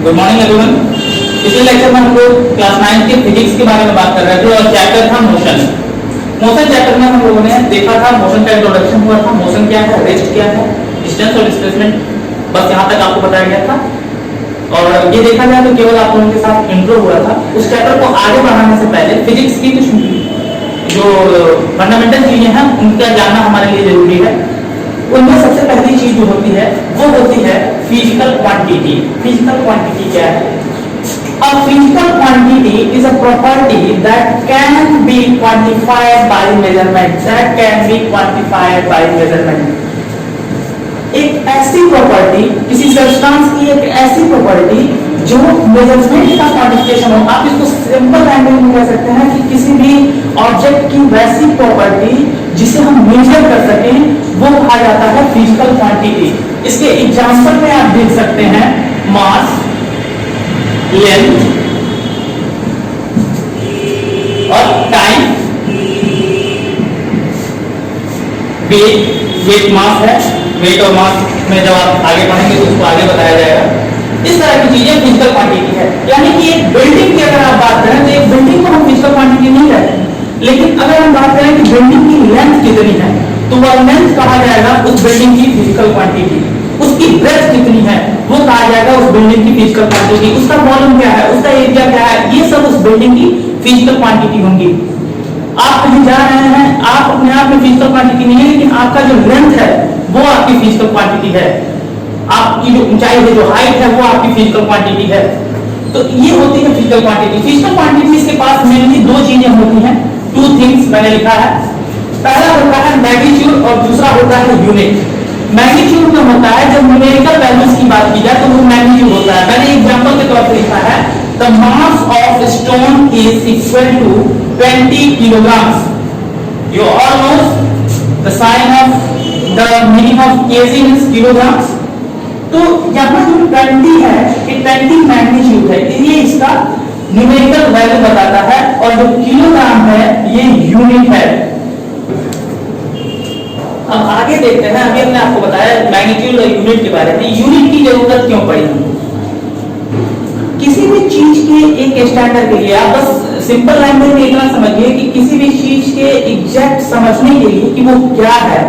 Good morning everyone. पिछले lecture में हम लोग क्लास 9 के फिजिक्स के बारे में बात कर रहे थे और चैप्टर था मोशन। मोशन चैप्टर में हम लोगों ने देखा था मोशन का इंट्रोडक्शन हुआ था, मोशन क्या है, रेस्ट क्या है, डिस्टेंस और डिस्प्लेसमेंट, बस यहाँ तक आपको बताया गया था। और ये देखा जाए तो केवल आप लोगों के साथ इंट्रो हुआ था। उस चैप्टर को आगे बढ़ाने से पहले फिजिक्स की कुछ जो फंडामेंटल चीजें हैं उनका जानना हमारे लिए जरूरी है। उनमें सबसे पहली चीज जो होती है वो होती है फिजिकल क्वांटिटी। फिजिकल क्वांटिटी क्या है? A physical quantity is a property that can be quantified by measurement. That can be quantified by measurement. एक ऐसी प्रॉपर्टी, किसी सब्सटेंस की एक ऐसी प्रॉपर्टी जो मेजरमेंट का क्वांटिफिकेशन हो। आप इसको सिंपल लैंग्वेज में कह सकते हैं कि किसी भी ऑब्जेक्ट की वैसी प्रॉपर्टी जिसे हम मेजर कर सकें वो कहा जाता है फिजिकल क्वांटिटी। इसके एग्जांपल में आप देख सकते हैं मास, लेंथ और टाइम, वेट मास है, वेट और मास में जब आप आगे पढ़ेंगे तो उसको आगे बताया जाएगा। इस तरह की चीजें फिजिकल क्वांटिटी है। यानी कि एक बिल्डिंग की अगर आप बात करें तो एक बिल्डिंग को हम फिजिकल क्वांटिटी नहीं कहते, लेकिन अगर हम बात करें कि बिल्डिंग की लेंथ कितनी है तो वह लेंथ कहा जाएगा उस बिल्डिंग की फिजिकल क्वांटिटी। उसकी ब्रेड्थ कितनी है वो कहा जाएगा उस बिल्डिंग की फिजिकल क्वांटिटी। उसका वॉल्यूम क्या है, उसका एरिया क्या है, ये सब उस बिल्डिंग की फिजिकल क्वांटिटी होंगी। आप कहीं जा रहे हैं, आप अपने आप में फिजिकल क्वांटिटी नहीं है, लेकिन आपका जो लेंथ है वो आपकी फिजिकल क्वांटिटी है। आपकी जो ऊंचाई है, जो हाइट है, वो आपकी फिजिकल क्वांटिटी है। तो ये होती है फिजिकल क्वांटिटी। फिजिकल क्वांटिटी इसके पास मेनली दो चीजें होती हैं, टू थिंग्स मैंने लिखा है। पहला होता है मैग्नीट्यूड और दूसरा होता है यूनिट। मैग्नीट्यूड में होता है जब न्यूमेरिकल वैल्यूज की बात की जाए तो वो मैग्नीट्यूड होता है। मैंने एग्जांपल के तौर पर लिखा है the mass of stone is equal to 20 kilograms. You all know the sign of the meaning of kg is kilograms. तो यहाँ जो 20 है ये 20 मैग्नीट्यूड है, ये इसका न्यूमेरिकल वैल्यू बताता है, और जो किलोग्राम है ये यूनिट है। अब आगे देखते हैं। अभी हमने आपको बताया मैग्नीट्यूड और यूनिट के बारे में। यूनिट की जरूरत क्यों पड़ी हमको? किसी भी चीज के एक स्टैंडर्ड के लिए आप बस सिंपल लैंग्वेज में इतना समझिए कि किसी भी चीज के एग्जैक्ट समझने के लिए कि वो क्या है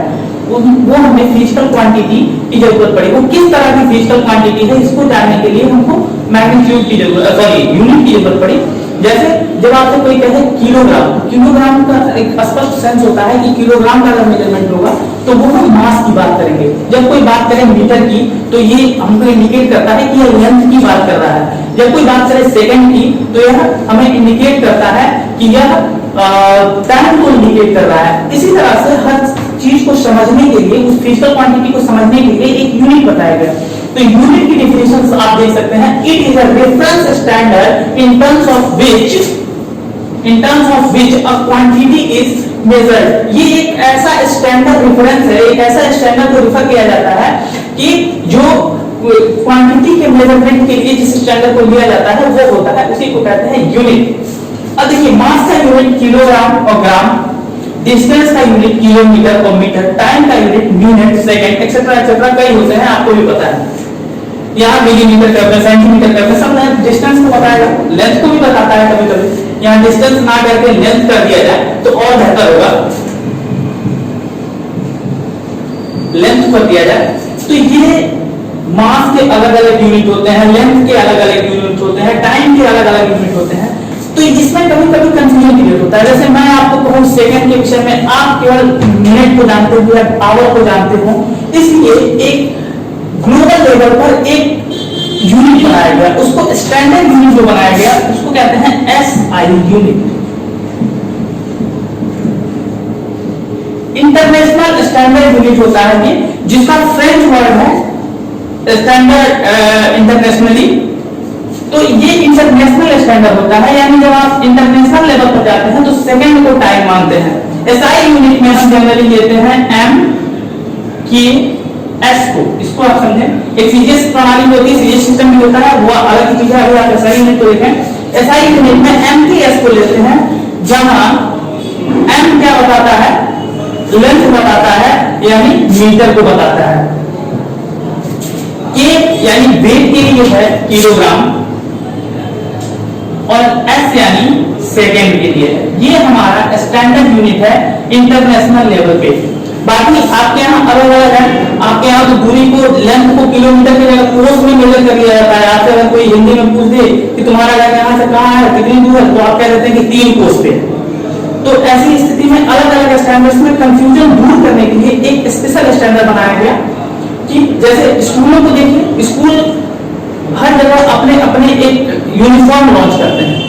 वो हमें फिजिकल क्वांटिटी की जरूरत पड़ी। वो किस तरह की फिजिकल क्वांटिटी है इसको जानने के लिए हमको मैग्नीट्यूड की जरूरत, सॉरी यूनिट की जरूरत पड़ी। जैसे जब आपसे कोई कहे किलोग्राम, किलोग्राम का एक स्पष्ट सेंस होता है कि किलोग्राम का अगर मेजरमेंट होगा तो वो हम मास की बात करेंगे। जब कोई बात करे मीटर की तो ये हमको इंडिकेट करता है कि यह लेंथ की बात कर रहा है। जब कोई बात करे सेकंड की तो यह हमें इंडिकेट करता है कि यह टाइम को इंडिकेट कर रहा है। इसी तरह से हर चीज को समझने के लिए, उस फिजिकल क्वांटिटी को समझने के लिए एक यूनिट बताया गया। तो यूनिट की डेफिनेशन आप देख सकते हैं, it is a reference standard in terms of which a quantity is measured. ये एक ऐसा स्टैंडर्ड रेफरेंस है, एक ऐसा स्टैंडर्ड को रेफर किया जाता है कि जो क्वांटिटी के मेजरमेंट के लिए जिस स्टैंडर्ड को लिया जाता है वो होता है, उसी को कहते हैं यूनिट। अब देखिए मास का यूनिट किलोग्राम और ग्राम, डिस्टेंस का यूनिट किलोमीटर और मीटर, टाइम का unit minute, second etcetera etcetera कई होते हैं, आपको भी पता है। यहाँ मिलीमीटर करते हैं, सेंटीमीटर करते हैं, सब डिस्टेंस को बताएगा, लेंथ को भी बताता है कभी कभी। यहाँ डिस्टेंस ना करके लेंथ कर दिया जाए तो और बेहतर होगा, लेंथ कर दिया जाए। तो ये मास के अलग अलग यूनिट होते हैं, लेंथ के अलग अलग यूनिट होते हैं, टाइम के अलग अलग यूनिट होते हैं। तो इसमें कभी कभी कंफ्यूजन क्रिएट होता है। जैसे मैं आपको कहूँ सेकंड के विषय में, आप केवल मिनट को जानते हो या आवर को जानते हो, इसलिए एक ग्लोबल लेवल पर एक यूनिट बनाया गया, उसको स्टैंडर्ड यूनिट जो बनाया गया उसको कहते हैं SI unit. International standard unit होता है कि जिसका फ्रेंच वर्ड है स्टैंडर्ड इंटरनेशनली। तो ये इंटरनेशनल स्टैंडर्ड होता है, यानी जब आप इंटरनेशनल लेवल पर जाते हैं तो सेकंड को टाइम मानते हैं। SI यूनिट में हम जनरली लेते हैं MKS को, इसको आप समझें। एक सीजीएस प्रणाली में होती है, सीजीएस सिस्टम में होता है, वो अलग चीज है। अगर आप SI यूनिट को देखें, SI यूनिट में MKS को लेते हैं, जहां M क्या बताता है, लेंथ बताता है, यानी मीटर को बताता है। के यानी वेट के लिए है किलोग्राम और एस यानी सेकेंड के लिए है। ये हमारा स्टैंडर्ड यूनिट है इंटरनेशनल लेवल पे। बाकी आपके यहाँ अलग अलग है, आपके यहाँ तो दूरी को लेंथ को किलोमीटर की जगह कोस में मेजर कर लिया जाता है। आपसे अगर कोई हिंदी में पूछ दे कि तुम्हारा घर यहाँ से कहाँ है, कितनी दूर है, तो आप कह देते हैं कि 3 कोस पे। तो ऐसी स्थिति में अलग अलग स्टैंडर्ड्स में कंफ्यूजन दूर करने के लिए एक स्पेशल स्टैंडर्ड बनाया गया कि जैसे स्कूलों को देखिए, स्कूल हर जगह अपने अपने एक यूनिफॉर्म लॉन्च करते हैं।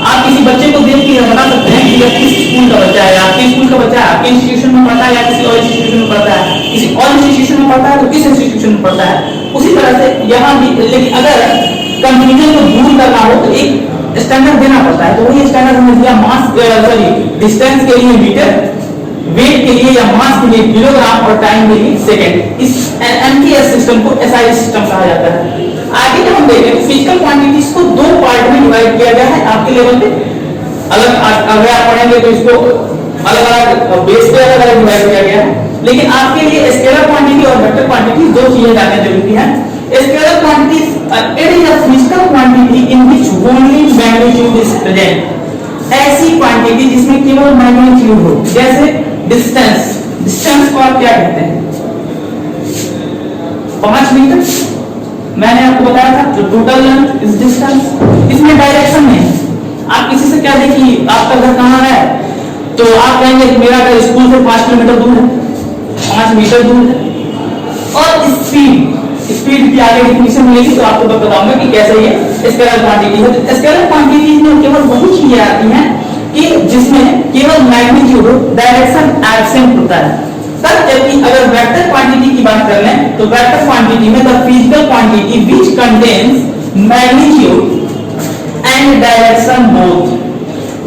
आप किसी बच्चे को देख के बता सकते हैं कि यह किस स्कूल का बच्चा है, आपके स्कूल का बच्चा है, आपके इंस्टीट्यूशन में पढ़ता है या किसी और इंस्टीट्यूशन में पढ़ता है, किसी और इंस्टीट्यूशन में पढ़ता है तो किस इंस्टीट्यूशन में पढ़ता है। उसी तरह से यहाँ भी, लेकिन अगर कंफ्यूजन को दूर करना हो तो एक स्टैंडर्ड देना पड़ता है। तो वही स्टैंडर्ड हमने दिया मास सॉरी डिस्टेंस के लिए मीटर, वेट के लिए या मास के लिए किलोग्राम और टाइम के लिए सेकंड। इस एमटीएस सिस्टम को एसआई सिस्टम कहा जाता है। आगे जब हम देखें तो फिजिकल क्वांटिटीज को 2 पार्ट में डिवाइड किया गया है आपके लेवल पे। अलग अगर आप पढ़ेंगे तो इसको अलग अलग बेस पे अलग अलग डिवाइड किया गया है। लेकिन आपके लिए स्केलर क्वांटिटी और वेक्टर क्वांटिटी 2 चीजें जानना जरूरी है। Scalar quantity it is a physical quantity in which only magnitude is present. ऐसी क्वांटिटी जिसमें केवल मैग्नीट्यूड हो, जैसे डिस्टेंस। डिस्टेंस को आप क्या कहते हैं? 5 मीटर मैंने आपको बताया था, जो टोटल लेंथ इज डिस्टेंस। इसमें डायरेक्शन नहीं। आप किसी से क्या देखिए आपका घर कहाँ है, तो आप कहेंगे कि मेरा घर स्कूल से 5 किलोमीटर दूर है, 5 मीटर दूर है। और स्पीड की आगे डिफिनेशन मिलेगी तो आपको बताऊंगा कि कैसे ये स्केलर क्वांटिटी है। स्केलर क्वांटिटीज में केवल वही चीजें आती हैं कि जिसमें केवल मैग्नीट्यूड, डायरेक्शन एब्सेंट होता है। सर जबकि अगर वेक्टर क्वांटिटी की बात कर लें तो वेक्टर क्वांटिटी में the physical quantity which contains magnitude and direction both,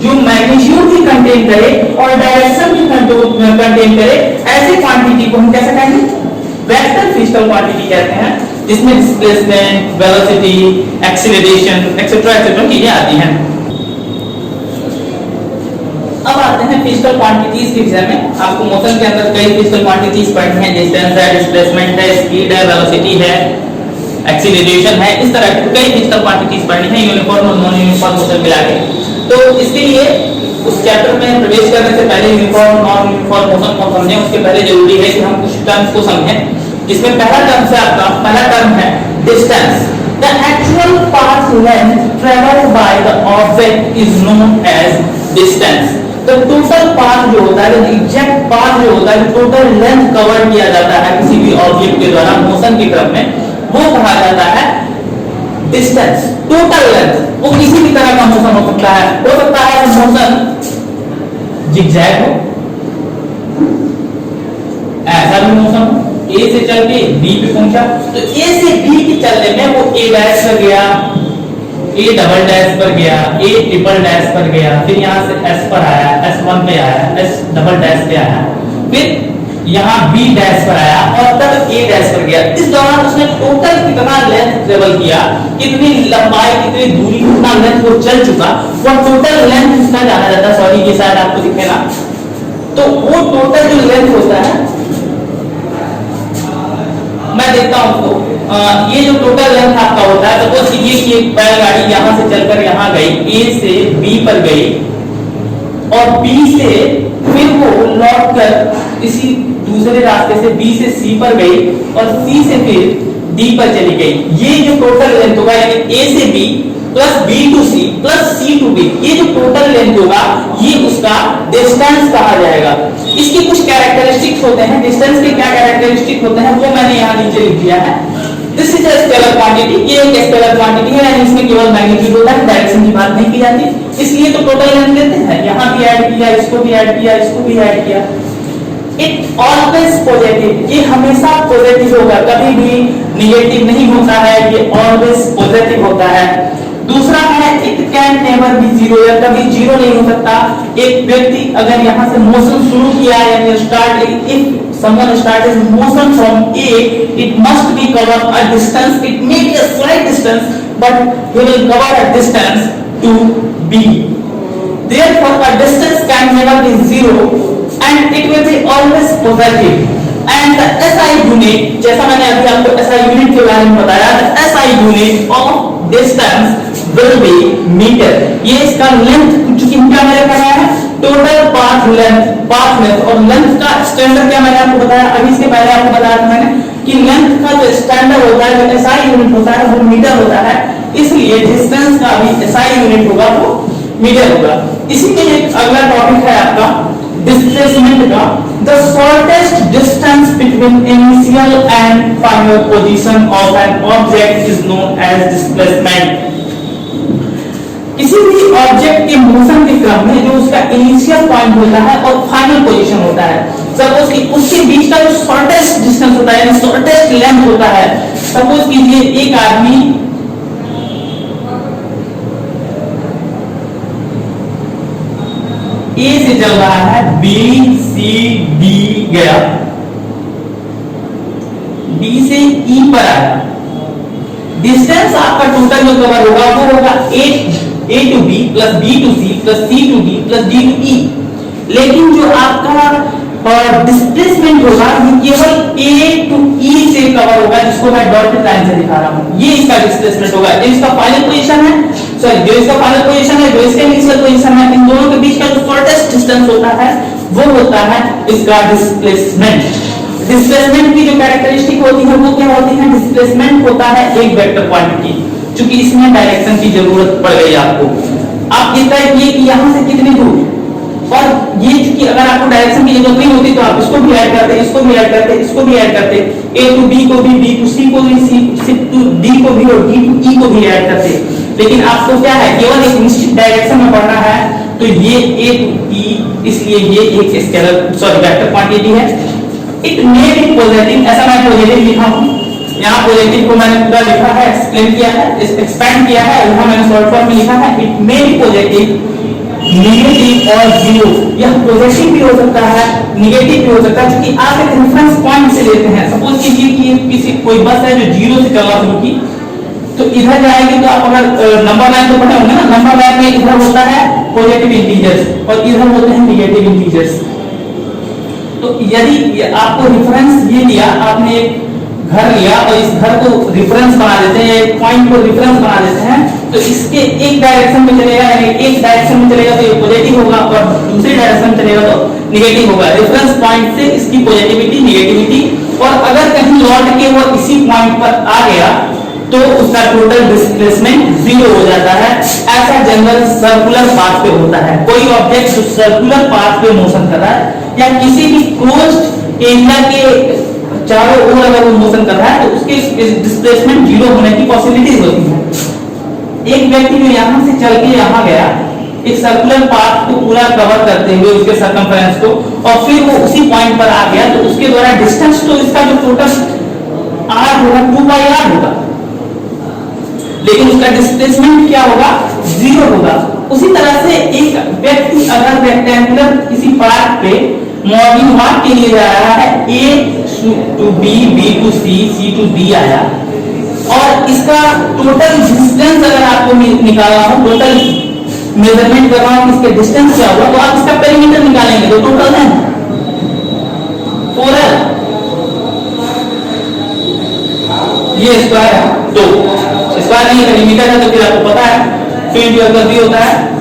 जो मैग्नीट्यूड भी कंटेन करे और डायरेक्शन भी कंटेन करे, ऐसे क्वांटिटी को हम कैसे कहेंगे? वेक्टर फिजिकल क्वांटिटी कहते हैं, जिसमें displacement, velocity, acceleration etcetera etcetera चीजें आती हैं। अब आते हैं फिजिकल क्वांटिटीज के विषय में। आपको मोशन के अंदर कई फिजिकल क्वांटिटीज पढ़नी है, डिस्टेंस है, डिस्प्लेसमेंट है, स्पीड है, वेलोसिटी है, एक्सीलरेशन है, इस तरह की कई फिजिकल क्वांटिटीज पढ़नी है यूनिफॉर्म और नॉन यूनिफॉर्म मोशन मिला के। तो इसके लिए उस चैप्टर में प्रवेश करने से पहले यूनिफॉर्म नॉन यूनिफॉर्म मोशन को समझें। उसके पहले जरूरी है कि हम कुछ टर्म्स को समझें, जिसमें पहला टर्म से आपका पहला टर्म है distance. The actual path length travelled by the object is known as distance. तो टोटल पाथ जो होता है, एग्जैक्ट पाथ जो होता है, टोटल लेंथ कवर किया जाता है किसी भी ऑब्जेक्ट के द्वारा मोशन के क्रम में, वो कहा जाता है डिस्टेंस। टोटल लेंथ वो किसी भी तरह का मोशन हो सकता है मोशन जिगजैग हो, ऐसा भी मोशन हो, ए से चल के बी पे पहुंचा, तो ए से बी के चलने में वो ए डैश पर गया, ए डबल डैश पर गया, ए ट्रिपल डैश पर गया, फिर यहाँ से एस पर आया, S1 पे आया, एस डबल डैश पे आया, फिर यहाँ बी डैश पर आया और तब ए डैश पर गया। इस दौरान उसने टोटल कितना लेंथ ट्रेवल किया, कितनी लंबाई, कितनी दूरी, कितना लेंथ वो चल चुका, वो टोटल लेंथ इसका जाना जाता है। सॉरी ये शायद आपको दिखेगा, तो वो टोटल जो लेंथ होता है, मैं देखता हूं उसको, ये जो टोटल लेंथ आपका होता है, सपोज कीजिए कि एक बैलगाड़ी यहां से चलकर यहां गई, ए से बी पर गई और बी से फिर वो लौट कर इसी दूसरे रास्ते से बी से सी पर गई और सी से फिर डी पर चली गई। ये जो टोटल लेंथ होगा, यानी ए से B plus B to C plus C to B, ये जो टोटल लेंथ होगा ये उसका डिस्टेंस कहा जाएगा। इसके कुछ कैरेक्टरिस्टिक्स होते हैं, डिस्टेंस के क्या कैरेक्टरिस्टिक होते हैं वो मैंने यहाँ नीचे लिख दिया है। This is a scalar quantity, ये एक स्केलर क्वांटिटी है, यानी इसमें केवल मैग्नीट्यूड होता है, डायरेक्शन की बात नहीं की जाती, इसलिए तो टोटल लेंथ लेते हैं। यहाँ भी ऐड किया, इसको भी ऐड किया, इसको भी ऐड किया। इट ऑलवेज पॉजिटिव, ये हमेशा पॉजिटिव होगा, कभी भी निगेटिव नहीं होता है, ये ऑलवेज पॉजिटिव होता है। दूसरा है it can never be zero, या कभी जीरो नहीं हो सकता। एक व्यक्ति अगर यहाँ से मोशन शुरू किया, यानी start, if someone started motion from A, it must be cover a distance, it may be a slight distance but he will cover a distance to B. Therefore, a distance can never be zero and it will be always positive. And the SI unit, जैसा मैंने अभी आपको SI unit के बारे में बताया, the SI unit of distance will be metre. ये इसका लेंथ, चूंकि क्या मैंने पढ़ा है टोटल पाथ लेंथ और लेंथ का स्टैंडर्ड क्या मैंने आपको बताया, अभी इसके पहले आपको बताया था मैंने कि लेंथ का जो स्टैंडर्ड होता है, जो एसआई यूनिट होता है वो मीटर होता है, इसलिए डिस्टेंस का भी एसआई यूनिट होगा वो मीटर होगा। इसी में एक अगला टॉपिक है आपका डिस्प्लेसमेंट का। The shortest distance between initial and final position of an object is known as displacement. किसी भी ऑब्जेक्ट के मोशन के क्रम में जो उसका इनिशियल पॉइंट होता है और फाइनल पोजीशन होता है, सपोज कि उसके बीच का जो शॉर्टेस्ट डिस्टेंस होता है, शॉर्टेस्ट लेंथ होता है, सपोज कीजिए एक आदमी ए से चल रहा है, बी सी डी गया, बी से ई पर आया, डिस्टेंस आपका टोटल जो कवर होगा वो होगा A to B plus B to C plus C to D plus D to E. लेकिन जो आपका डिस्प्लेसमेंट होगा ये केवल ए टू ई से कवर होगा, जिसको मैं डॉटेड लाइन से दिखा रहा हूं, ये इसका डिस्प्लेसमेंट होगा। जो इसका फाइनल पोजीशन है, सॉरी जो इसका फाइनल पोजीशन है, जो इसका इनिशियल पोजीशन है, इन दोनों के बीच का जो शॉर्टेस्ट डिस्टेंस होता है वो होता है इसका डिस्प्लेसमेंट। डिस्प्लेसमेंट की जो कैरेक्टरिस्टिक होती है वो क्या होती है, डिस्प्लेसमेंट होता है एक वेक्टर क्वांटिटी। क्योंकि इसमें डायरेक्शन की जरूरत पड़ गई आपको, आप ये तय किए कि यहां से कितनी दूर, और ये चूंकि अगर आपको डायरेक्शन की जरूरत नहीं होती तो आप इसको भी ऐड करते, इसको भी ऐड करते, इसको भी ऐड करते, ए टू बी को भी, बी टू सी को भी, सी टू डी को भी और डी टू ई को भी ऐड करते। लेकिन आपको क्या है, केवल एक निश्चित डायरेक्शन में बढ़ना है, तो ये ए टू ई, इसलिए ये एक स्केलर सॉरी वेक्टर क्वांटिटी है। इट मे बी पॉजिटिव, ऐसा मैं पॉजिटिव लिखा हूं, यहाँ पॉजिटिव को मैंने पूरा लिखा है, एक्सप्लेन किया है, एक्सपैंड किया है, यहाँ मैंने शॉर्ट फॉर्म में लिखा है it may B positive, negative और जीरो। यह पॉजिटिव भी हो सकता है, नेगेटिव भी हो सकता है, क्योंकि आप एक रेफरेंस पॉइंट से लेते हैं। सपोज कीजिए कि किसी कोई बस है जो जीरो से चलना शुरू की, तो इधर जाएगी तो आप अगर नंबर लाइन तो पढ़े होंगे ना, नंबर लाइन में इधर होता है पॉजिटिव इंटीजर्स और इधर होते हैं नेगेटिव इंटीजर्स। तो यदि आपको रेफरेंस ये लिया, आपने एक घर लिया और इस घर को रेफरेंस बना देते हैं, एक पॉइंट को रेफरेंस बना देते हैं, तो इसके एक डायरेक्शन में चलेगा, यानी एक डायरेक्शन में चलेगा तो ये पॉजिटिव होगा और दूसरी डायरेक्शन में चलेगा तो नेगेटिव होगा। रेफरेंस पॉइंट से इसकी पॉजिटिविटी नेगेटिविटी, और अगर कहीं लौट के वो इसी पॉइंट पर आ गया तो उसका टोटल डिस्प्लेसमेंट जीरो हो जाता है। ऐसा जनरल सर्कुलर पाथ पे होता है। कोई ऑब्जेक्ट जो सर्कुलर पाथ पे मोशन कर रहा है या किसी भी क्लोज्ड एरिया के चारों ओर अगर वो मोशन कर रहा है तो उसके डिस्प्लेसमेंट जीरो होने की पॉसिबिलिटीज होती है। एक व्यक्ति जो यहां से चल के यहां गया, एक सर्कुलर पाथ को पूरा कवर करते हुए उसके सर्कमफेरेंस को, और फिर वो उसी पॉइंट पर आ गया, तो उसके द्वारा डिस्टेंस तो इसका जो टोटल r होगा 2/r होगा, लेकिन उसका डिस्प्लेसमेंट क्या होगा, जीरो होगा। उसी तरह से एक व्यक्ति अगर रेक्टेंगुलर किसी पार्क पे मॉर्निंग वॉक के लिए जा रहा है, A to B, B to C, C to D आया, और इसका टोटल डिस्टेंस अगर आपको निकालना हो, टोटल मेजरमेंट करना हो इसके डिस्टेंस क्या होगा, तो आप इसका पेरीमीटर निकालेंगे, तो टोटल है 4l, ये स्क्वायर है, तो स्क्वायर नहीं पेरीमीटर है, तो फिर आपको पता है फील्ड अगर भी होता है।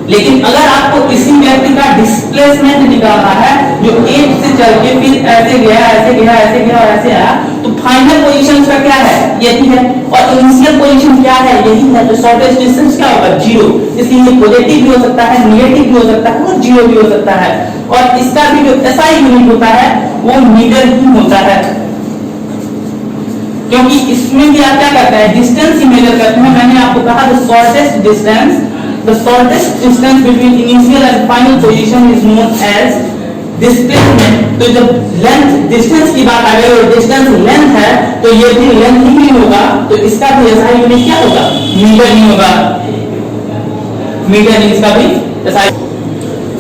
लेकिन अगर आपको इसी व्यक्ति का डिस्प्लेसमेंट निकालना है जो एक से चल के फिर ऐसे गया, ऐसे गया, ऐसे गया और ऐसे आया, तो फाइनल पोजीशन का क्या है, यही है, और इनिशियल पोजीशन क्या है, यही है। तो शॉर्टेस्ट डिस्टेंस क्या होगा, जीरो। इसलिए पॉजिटिव भी हो सकता है, नेगेटिव भी हो सकता है और जीरो भी हो सकता है। और इसका भी जो एसआई यूनिट होता है वो मीटर ही होता है, क्योंकि इसमें भी आप क्या करते हैं, डिस्टेंस ही मेजर करते हैं। मैंने आपको कहा the shortest distance between initial and final position is known as displacement। तो जब लेंथ डिस्टेंस की बात आ गई और डिस्टेंस लेंथ है, तो ये भी लेंथ ही नहीं होगा, तो इसका भी एसआई यूनिट क्या होगा, मीटर नहीं होगा, मीटर नहीं, इसका भी एसआई।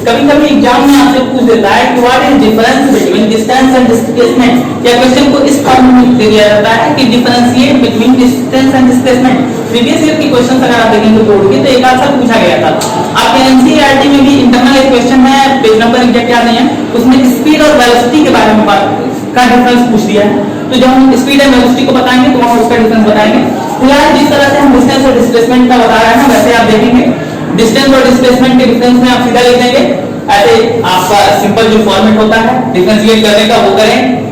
कभी कभी एग्जाम में आपसे पूछ देता है कि what is difference between distance and displacement. या क्वेश्चन को इस फॉर्म में दिया जाता है कि differentiate between distance and displacement. Previous year के क्वेश्चन अगर आप देखेंगे बोर्ड के तो एक आध साल पूछा गया था। आपके एनसीईआरटी में भी इंटरनल एक क्वेश्चन है, पेज नंबर एग्जैक्ट याद नहीं है, उसमें स्पीड और वेलोसिटी के बारे में बात का डिफरेंस पूछ दिया है। तो जब हम स्पीड एंड वेलोसिटी को बताएंगे तो वहां उसका डिफरेंस बताएंगे। फिलहाल जिस तरह से हम डिस्टेंस और डिस्प्लेसमेंट का बता रहे हैं वैसे आप देखेंगे डिस्टेंस और डिस्प्लेसमेंट के डिफरेंस में आप सीधा लिख देंगे। ऐसे आपका सिंपल जो फॉर्मेट होता है डिफरेंशिएट करने का वो करें।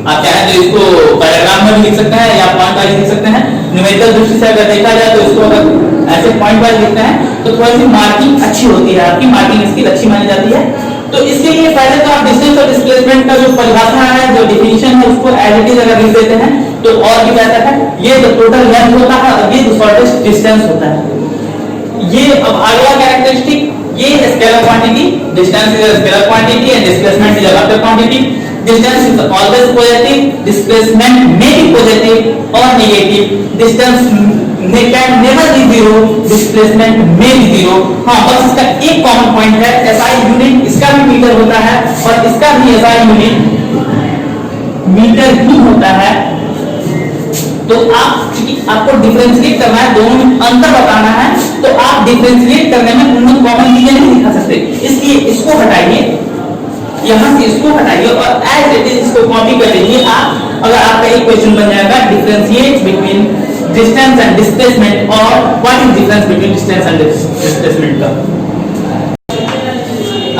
आप चाहें तो इसको पैराग्राफ में भी लिख सकते हैं या पॉइंट वाइज लिख सकते हैं। न्यूमेरिकल दृष्टि से अगर देखा जाए तो इसको अगर ऐसे पॉइंट वाइज लिखते हैं तो थोड़ी सी मार्किंग अच्छी होती है, आपकी मार्किंग स्किल अच्छी मानी जाती है। तो इसके लिए पहले तो आप डिस्टेंस और डिस्प्लेसमेंट का जो परिभाषा है, जो डिफिनीशन है, उसको एज इट इज अगर लिख देते हैं तो और भी बेहतर है। ये जो टोटल लेंथ होता है और ये जो शॉर्टेस्ट डिस्टेंस होता है। ये अब अगला कैरेक्टरिस्टिक, ये scalar quantity, distance is a scalar quantity and displacement is a vector quantity. Distance is always positive, displacement may be positive or negative. Distance can never be zero, displacement may be zero. हाँ, बस इसका एक common point है, SI unit इसका भी metre होता है और इसका भी SI यूनिट मीटर ही होता है। तो आपको डिफरेंशिएट करना है, दोनों में अंतर बताना है, तो आप डिफरेंशिएट करने में उनमें कॉमन चीजें नहीं दिखा सकते, इसलिए इसको हटाइए, यहां से इसको हटाइए और एज इट इज इसको कॉपी कर लीजिए आप। अगर आपका एक क्वेश्चन बन जाएगा differentiate between distance and displacement और what is difference between distance and displacement का।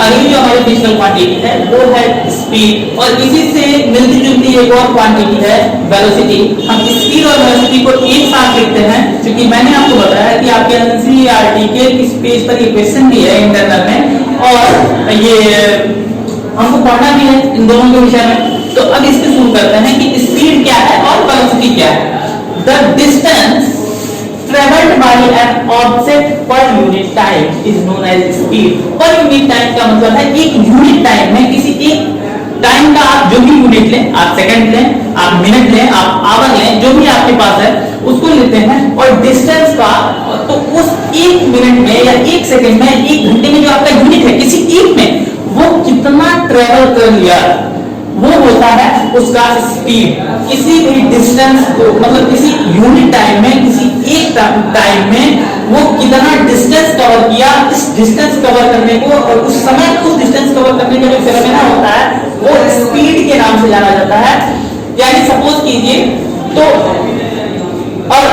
अगली जो हमारी फिजिकल क्वांटिटी है वो है स्पीड और इसी से मिलती जुलती एक और क्वांटिटी है वेलोसिटी। हम स्पीड और वेलोसिटी को एक साथ लिखते हैं क्योंकि मैंने आपको बताया कि आपके एनसीईआरटी के इस पेज पर ये क्वेश्चन भी है इंटरनल में और ये हमको पढ़ना भी है इन दोनों के विषय में। तो अब इससे शुरू करते हैं कि स्पीड क्या है और वेलोसिटी क्या है। The distance travelled by an object per unit time is known as speed. Per unit time का मतलब है एक यूनिट टाइम में किसी एक टाइम का आप जो भी यूनिट लें, आप सेकंड लें, आप मिनट लें, आप आवर लें, जो भी आपके पास है उसको लेते हैं और डिस्टेंस का तो उस एक मिनट में या एक सेकंड में, एक घंटे में जो आपका यूनिट है किसी एक में वो कितना ट्रेवल कर लिया वो होता है उसका स्पीड। किसी भी डिस्टेंस को मतलब किसी यूनिट टाइम में, किसी एक टाइम में वो कितना डिस्टेंस कवर किया, इस डिस्टेंस कवर करने को और उस समय उस डिस्टेंस कवर करने का जो फेनोमेना होता है वो स्पीड के नाम से जाना जाता है। यानी सपोज कीजिए तो और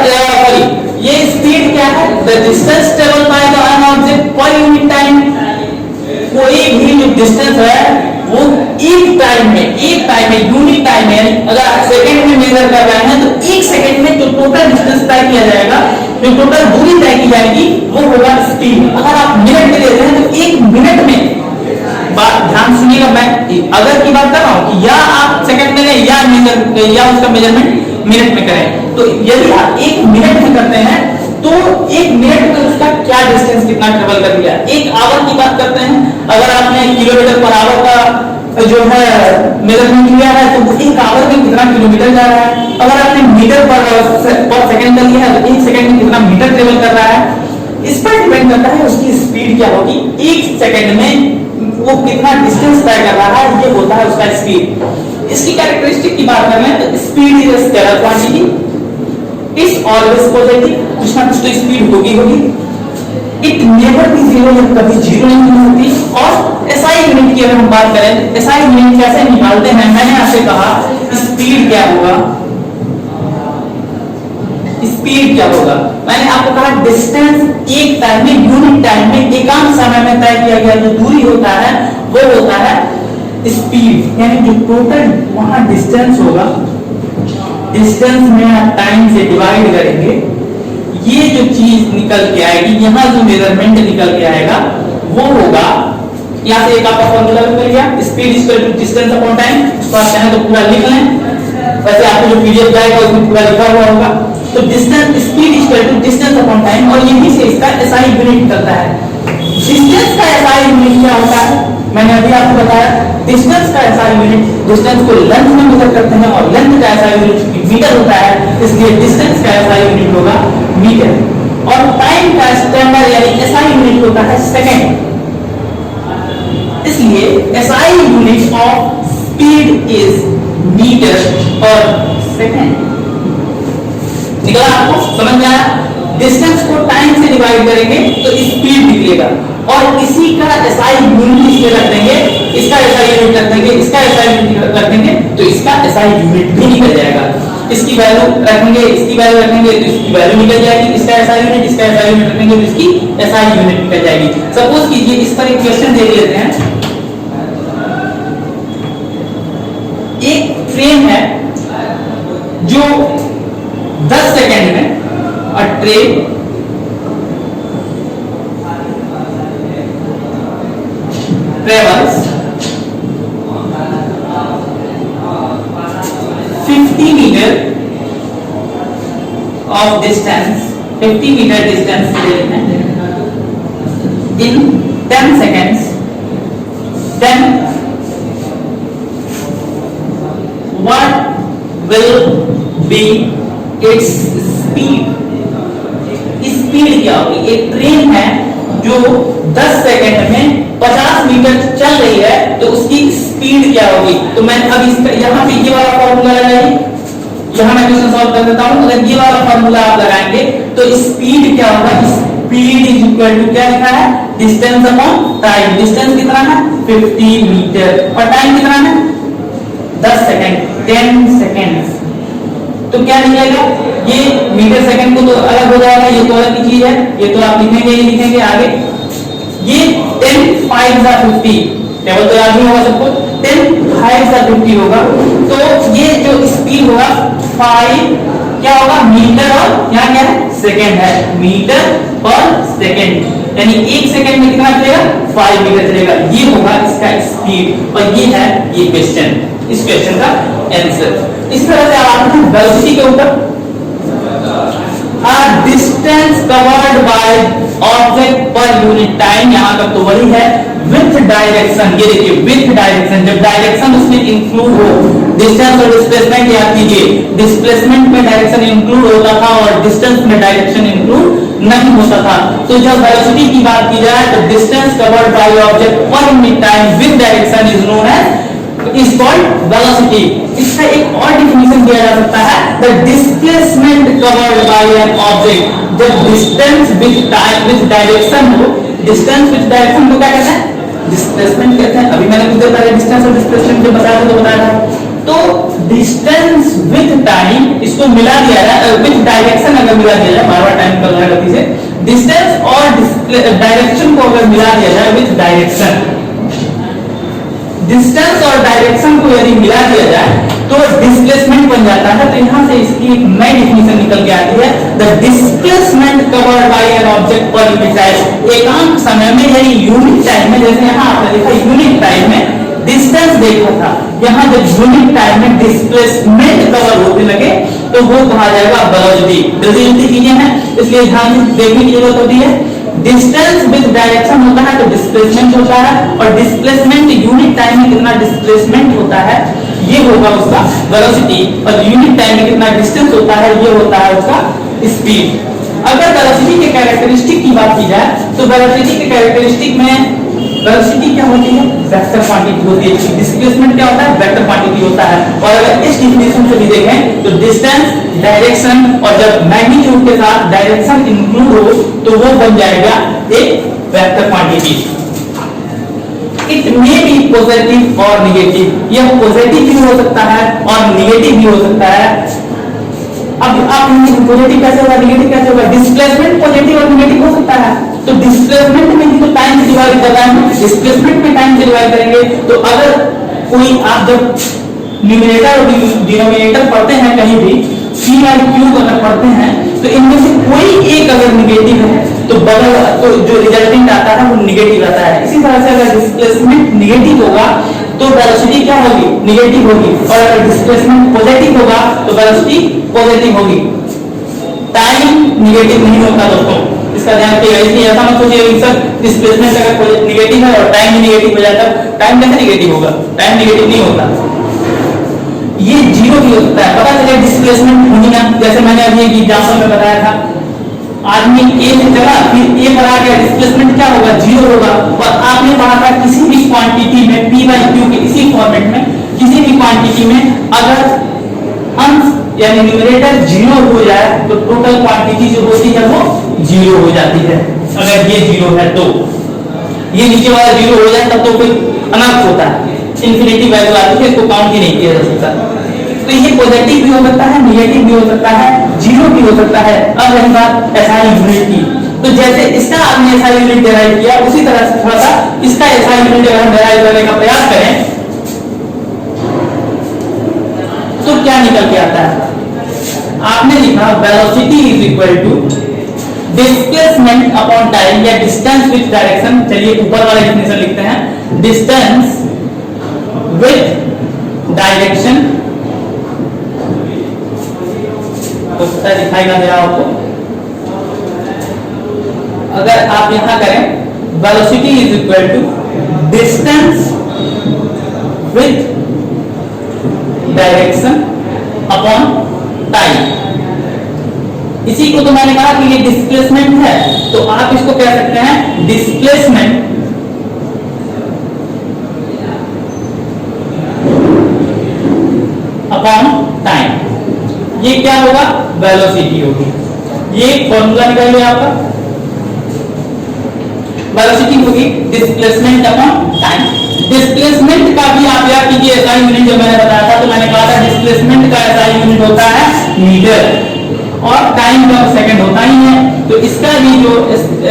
ये स्पीड क्या है, the distance travel by the N object per unit time. कोई भी जो डिस्टेंस है वो एक टाइम में यूनिट टाइम में, अगर आप सेकंड में मेजर कर रहे हैं तो एक सेकंड में जो टोटल डिस्टेंस तय किया जाएगा, जो टोटल दूरी तय की जाएगी वो होगा स्पीड। अगर आप मिनट में लेते हैं तो एक मिनट में, बात ध्यान सुनिएगा, मैं अगर की बात कर रहा हूं कि या आप सेकंड में लें या उसका मेजरमेंट मिनट में करें। तो यदि आप एक मिनट में करते हैं तो एक मिनट में उसका क्या डिस्टेंस कितना ट्रेवल कर दिया। एक आवर की बात करते हैं, अगर आपने किलोमीटर पर आवर का जो है मेजरमेंट लिया है तो एक आवर में कितना किलोमीटर जा रहा है। अगर आपने मीटर पर सेकंड का लिया है तो एक सेकंड में कितना मीटर ट्रेवल कर रहा है। इस पर डिपेंड करता है उसकी स्पीड क्या होगी, एक सेकंड में वो कितना डिस्टेंस तय कर रहा है, ये होता है उसका स्पीड। इसकी कैरेक्टरिस्टिक की बात करें तो speed is a scalar quantity, is always positive, कुछ ना कुछ तो स्पीड होगी। इट नेवर बी जीरो, कभी जीरो नहीं हो सकती। और एसआई यूनिट की अगर हम बात करें, एसआई यूनिट कैसे निकालते हैं, मैंने आपसे कहा स्पीड क्या होगा, स्पीड क्या होगा। मैंने आपको कहा डिस्टेंस एक टाइम में, यूनिट टाइम में, एकांक समय में तय किया गया जो दूरी होता है वो होता है स्पीड। यानी जो टोटल वहां डिस्टेंस होगा, डिस्टेंस में आप टाइम से डिवाइड करेंगे, ये जो चीज निकल के आएगी, यहाँ जो मेजरमेंट निकल के आएगा वो होगा, यहाँ से एक आपका फॉर्मूला निकल गया, speed equal to distance upon time. उसको आप चाहें तो पूरा लिख लें, वैसे आपको जो पीडीएफ जाएगा उसमें पूरा लिखा हुआ होगा। तो distance, speed equal to distance upon time, और यहीं से इसका एसआई यूनिट निकलता है। डिस्टेंस का एसआई यूनिट क्या होता है, मैंने अभी आपको बताया। डिस्टेंस का एसआई यूनिट, डिस्टेंस को लेंथ में मेजर करते हैं और लेंथ का एसआई यूनिट मीटर होता है, इसलिए डिस्टेंस का एसआई यूनिट होगा मीटर। और टाइम का स्टैंडर्ड यानी एसआई यूनिट होता है सेकंड, इसलिए SI unit of speed is metre और सेकंड। निकला आपको, समझ में आया? डिस्टेंस को टाइम से डिवाइड करेंगे तो स्पीड निकलेगा, और इसी का एसआई यूनिट इसमें रख देंगे, इसका एसआई यूनिट रख देंगे, इसका एसआई यूनिट रख देंगे, तो इसका एसआई यूनिट भी निकल जाएगा। इसकी वैल्यू रखेंगे, इसकी वैल्यू रखेंगे तो इसकी वैल्यू निकल जाएगी, इसका एसआई यूनिट, इसका एसआई यूनिट रखेंगे तो इसकी एसआई यूनिट निकल जाएगी। सपोज कीजिए इस पर एक क्वेश्चन देख लेते हैं। एक ट्रेन है जो 10 सेकंड में, अ train travels 50 meter of distance, 50 meter distance in 10 seconds, then what will be its speed? Speed क्या होगी? एक ट्रेन है जो 10 सेकंड में 50 मीटर चल रही है, तो उसकी स्पीड क्या होगी? तो मैं अब इस यहाँ पे ये वाला फॉर्मूला लगाइए, यहाँ मैं क्वेश्चन सॉल्व कर देता हूँ। अगर ये वाला फॉर्मूला आप लगाएंगे तो स्पीड क्या होगा? स्पीड इज इक्वल टू क्या लिखा है? Distance upon time. डिस्टेंस कितना है? 50 मीटर, और टाइम कितना है? 10 सेकंड, 10 सेकंड। तो क्या निकलेगा? ये मीटर सेकंड को तो अलग हो जाएगा, ये तो अलग की चीज है, ये तो आप लिखेंगे ही लिखेंगे आगे। ये 10 5 जा 50, टेबल तो याद नहीं होगा सबको, 10 5 जा 50 होगा, तो ये जो स्पीड होगा 5 क्या होगा? मीटर, और यहाँ क्या है? सेकंड है, मीटर पर सेकंड, यानी 1 सेकंड में कितना चलेगा? 5 मीटर चलेगा। ये होगा इसका स्पीड, और ये है ये क्वेश्चन, इस क्वेश्चन का आंसर। इस तरह से आप आते हैं वेलोसिटी के ऊपर। Distance covered by object per unit time, यहां तक तो वही है। विथ डायरेक्शन, ये देखिए विथ डायरेक्शन, जब डायरेक्शन उसमें इंक्लूड हो, डिस्टेंस और डिस्प्लेसमेंट याद कीजिए, डिस्प्लेसमेंट में डायरेक्शन इंक्लूड होता था और डिस्टेंस में डायरेक्शन इंक्लूड नहीं होता था। तो जब वेलोसिटी की बात की जाए तो distance covered by object per unit time with direction is known as is called velocity। इसका एक और डिफिनेशन दिया जा सकता है, the displacement covered by an object। जब distance with time with direction हो, distance with direction को क्या कहते हैं? डिस्प्लेसमेंट कहते हैं। अभी मैंने कुछ देर पहले डिस्टेंस और डिस्प्लेसमेंट जब बताया था तो बताया था। तो डिस्टेंस विथ टाइम, इसको मिला दिया जाए विथ डायरेक्शन, अगर मिला दिया जाए, बार-बार टाइम निकल रहा है गलती से, डिस्टेंस और डायरेक्शन को अगर मिला दिया जाए विथ डायरेक्शन, डिस्टेंस और डायरेक्शन को यदि मिला दिया जाए तो डिस्प्लेसमेंट बन जाता है। तो यहां से इसकी एक नई डिफिनेशन निकल के आती है, the displacement covered by an object per unit time. एकांक समय में यानी यूनिट टाइम में, जैसे यहां आपने देखा यूनिट टाइम में डिस्टेंस देखा था, यहां जब यूनिट टाइम में डिस्प्लेसमेंट कवर होने लगे तो वो कहा जाएगा वेलोसिटी। जल्दी चीजें हैं इसलिए ध्यान देखने की जरूरत होती है। डिस्टेंस विद डायरेक्शन होता है तो डिस्प्लेसमेंट होता है, और डिस्प्लेसमेंट यूनिट टाइम में कितना डिस्प्लेसमेंट होता है ये होगा उसका वेलोसिटी, और यूनिट टाइम में कितना डिस्टेंस होता है ये होता है उसका स्पीड। अगर वेलोसिटी के कैरेक्टरिस्टिक की बात की जाए तो वेलोसिटी के कैरेक्टरिस्टिक में वेलोसिटी क्या होती है? वेक्टर क्वांटिटी होती है। डिस्प्लेसमेंट क्या होता है? वेक्टर क्वांटिटी होता है। और अगर इस डिफिनेशन से भी देखें तो डिस्टेंस, डायरेक्शन, और जब मैग्नीट्यूड के साथ डायरेक्शन इंक्लूड हो तो वो बन जाएगा एक vector quantity. It may B positive और नेगेटिव, यह पॉजिटिव भी हो सकता है और नेगेटिव भी हो सकता है। अब आप पॉजिटिव कैसे होगा, नेगेटिव कैसे होगा? डिस्प्लेसमेंट पॉजिटिव और नेगेटिव हो सकता है। तो डिस्प्लेसमेंट में ही तो टाइम से डिवाइड कर रहा है, डिस्प्लेसमेंट में टाइम से डिवाइड करेंगे तो अगर कोई आप जब न्यूमरेटर और डिनोमिनेटर पढ़ते हैं कहीं भी, p और q अगर पढ़ते हैं तो इनमें से कोई एक अगर नेगेटिव है तो बदल तो जो रिजल्टिंट आता है वो नेगेटिव आता है। इसी तरह से अगर डिस्प्लेसमेंट नेगेटिव होगा तो वेलोसिटी क्या होगी? नेगेटिव होगी, और अगर डिस्प्लेसमेंट पॉजिटिव होगा तो वेलोसिटी पॉजिटिव होगी। टाइम नेगेटिव नहीं होता दोस्तों, इसका ध्यान रखिएगा। इसलिए ऐसा मत सोचिए कि सर डिस्प्लेसमेंट अगर नेगेटिव है और टाइम भी नेगेटिव हो जाता है, टाइम कैसे नेगेटिव होगा? टाइम नेगेटिव नहीं होता, ये जीरो भी हो सकता है। पता चले डिस्प्लेसमेंट होनी ना, जैसे मैंने अभी एक एग्जांपल में बताया था, आदमी ए से चला फिर ए पर आ गया, डिस्प्लेसमेंट क्या होगा? जीरो होगा। और आपने पढ़ा था किसी भी क्वांटिटी में p/q के इसी फॉर्मेट में, किसी भी क्वांटिटी में अगर अंश यानी न्यूमरेटर 0 हो जाए तो टोटल क्वांटिटी जो होती है वो 0 हो जाती है। अगर ये 0 है तो ये नीचे वाला 0 हो जाए तब तो फिर अनर्थ होता है, इंफिनिटी वैल्यू आती है, इसको काउंट ही नहीं किया जा सकता। तो ये पॉजिटिव भी हो सकता है, नेगेटिव भी हो सकता है, 0 भी हो सकता है। अब रही बात एसआई यूनिट की, तो जैसे इसका आपने एसआई यूनिट डिराइव किया उसी तरह से थोड़ा सा इसका एसआई यूनिट अगर हम डिराइव करने का प्रयास करें तो क्या निकल के आता है? आपने लिखा velocity is equal to displacement upon time या डिस्टेंस विथ डायरेक्शन। चलिए ऊपर वाला डेफिनेशन लिखते हैं, डिस्टेंस विथ डायरेक्शन। तो दिखाई ना दे रहा आपको, अगर आप यहां करें velocity is equal to distance with direction upon time. इसी को तो मैंने कहा कि ये डिस्प्लेसमेंट है, तो आप इसको कह सकते हैं डिस्प्लेसमेंट अपॉन टाइम। ये क्या होगा? वेलोसिटी होगी। ये फॉर्मूला निकाल लिया आपका, वेलोसिटी होगी डिस्प्लेसमेंट अपॉन टाइम। डिस्प्लेसमेंट का भी आप याद कीजिए एसआई यूनिट जो मैंने बताया था, तो मैंने कहा था डिस्प्लेसमेंट का एसआई यूनिट होता है मीटर और टाइम का सेकंड होता ही है। तो इसका भी जो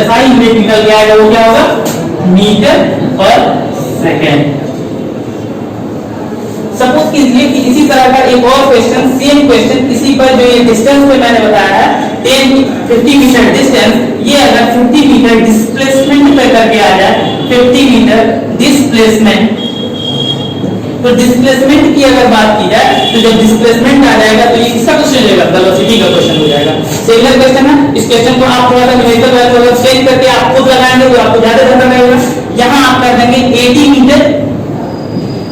एसआई यूनिट निकल के आएगा वो क्या होगा? मीटर पर सेकंड। सपोज कीजिए कि इसी तरह का एक और क्वेश्चन, सेम क्वेश्चन, इसी पर जो ये डिस्टेंस पे मैंने बताया है 50 मीटर डिस्टेंस, ये अगर 50 मीटर डिस्प्लेसमेंट पे करके आ जाए, 50 मीटर डिस्प्लेसमेंट, तो डिस्प्लेसमेंट की अगर बात की जाए तो जब डिस्प्लेसमेंट आ जाएगा तो ये किसका क्वेश्चन हो जाएगा? वेलोसिटी का क्वेश्चन हो जाएगा। सिमिलर क्वेश्चन है, इस क्वेश्चन को आप थोड़ा सा न्यूमेरिकल वैल्यू अगर चेंज करके आप खुद लगाएंगे तो आपको ज्यादा ध्यान रहेगा। यहां आप कर देंगे 80 metre,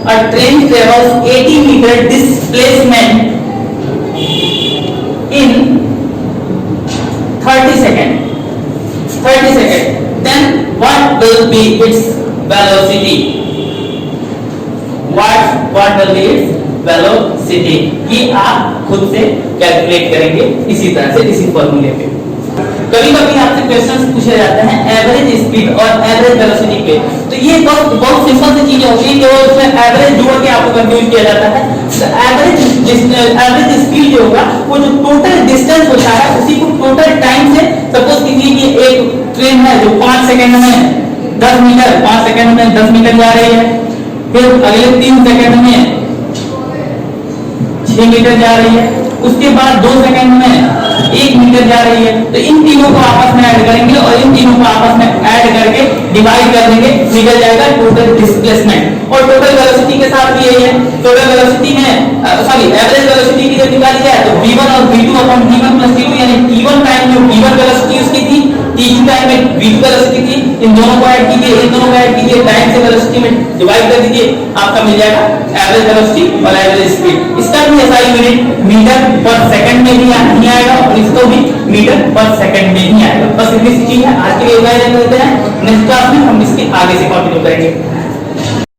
a train travels 80 meter displacement in 30 seconds, then what will be its velocity? What will be its velocity? ये आप खुद से कैलकुलेट करेंगे इसी तरह से, इसी फॉर्मूले पे। कभी कभी आपसे क्वेश्चंस पूछे जाते हैं एवरेज स्पीड और एवरेज वेलोसिटी पे, तो ये बहुत सिंपल सी चीजें होती है कि वो उसमें एवरेज जोड़ के आपको कंफ्यूज किया जाता है। एवरेज स्पीड जो होगा वो जो टोटल डिस्टेंस होता है उसी को टोटल टाइम से, सपोज कीजिए कि एक ट्रेन है जो 5 सेकंड में 10 मीटर, 5 सेकंड में 10 मीटर जा रही है, फिर अगले 3 सेकंड में 6 मीटर जा रही है, उसके बाद 2 सेकंड में 1 मीटर जा रही है। तो इन तीनों को आपस में ऐड करेंगे और इन तीनों को आपस में ऐड करके डिवाइड कर देंगे, निकल जाएगा टोटल डिस्प्लेसमेंट। और टोटल वेलोसिटी के साथ भी यही है, टोटल वेलोसिटी में एवरेज वेलोसिटी की जब निकाली जाए तो v1 और v2 upon v1 plus v2, यानी t1 टाइम में v1 वेलोसिटी उसकी थी, t2 टाइम में v2 वेलोसिटी थी, इन दोनों को ऐड कीजिए, इन दोनों को ऐड कीजिए, टाइम से वेलोसिटी में डिवाइड कर दीजिए, आपका मिल जाएगा एवरेज वेलोसिटी और एवरेज स्पीड। इसका भी एसआई यूनिट मीटर पर सेकंड में भी नहीं आएगा और इसको भी मीटर पर सेकंड में ही आएगा। बस इतनी सी चीज है। आज के लिए इतना ही रखते हैं, नेक्स्ट क्लास में हम इसके आगे से कंटिन्यू करेंगे।